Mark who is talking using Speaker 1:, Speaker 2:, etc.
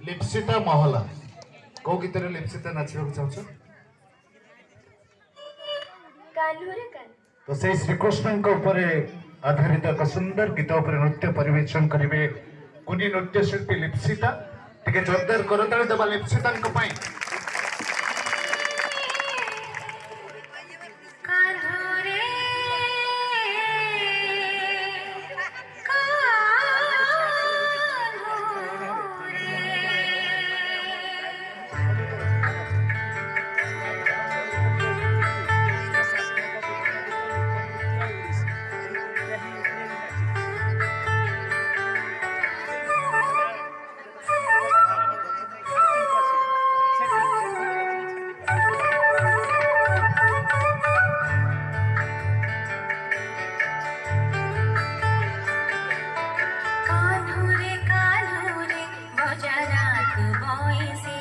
Speaker 1: लिप्सिता महला को गीत रे लिप्सिता नाचबा चाहछ
Speaker 2: कान्होरे कान
Speaker 1: तो से श्री कृष्ण को ऊपर आधारित एक सुंदर गीत ऊपर नृत्य परिवेशन करिवे कुनी नृत्य शिल्पी लिप्सिता टिके जोरदार करताळे दबा लिप्सिता को पई
Speaker 2: कान्होरे कान्होरे कान्होरे बजारात बइसे